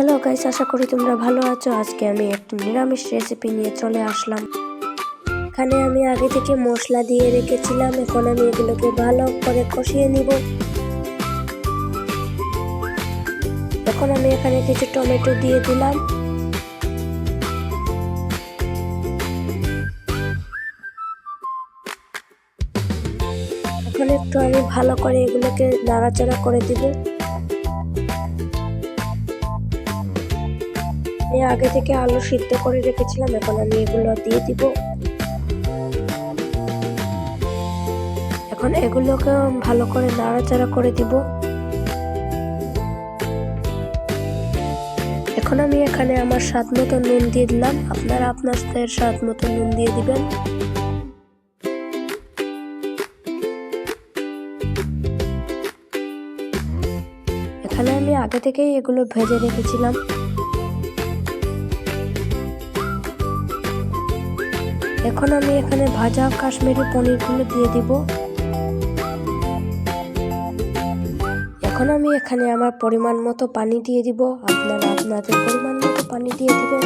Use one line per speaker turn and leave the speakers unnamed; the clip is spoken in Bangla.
হ্যালো গাইস, আশা করি তোমরা ভালো আছো। আজকে আমি একটা নিরামিষ রেসিপি নিয়ে চলে আসলাম। এখানে আমি আগে থেকে মশলা দিয়ে রেখেছিলাম, এখন আমি এগুলোকে ভালো করে কষিয়ে নিব। এখন আমি এখানে কিছু টমেটো দিয়ে দিলাম। এখন একটু আমি ভালো করে এগুলোকে নাড়াচাড়া করে দিব। আমি আগে থেকে আলু সিদ্ধ করে রেখেছিলাম, এখন আমি এগুলো দিয়ে দিব। এখন এগুলোকে ভালো করে নাড়াচাড়া করে দিব। এখন আমি এখানে আমার স্বাদ মতো নুন দিয়ে দিলাম, আপনারা আপনাদের স্বাদ মতো নুন দিয়ে দিবেন। এখানে আমি আগে থেকেই এগুলো ভেজে রেখেছিলাম। এখন আমি এখানে ভাজা কাশ্মীরি পনিরগুলো দিয়ে দিব। এখন আমি এখানে আমার পরিমাণ মতো পানি দিয়ে দিব, আপনারা আপনাদের পরিমাণ মতো পানি দিয়ে দিবেন।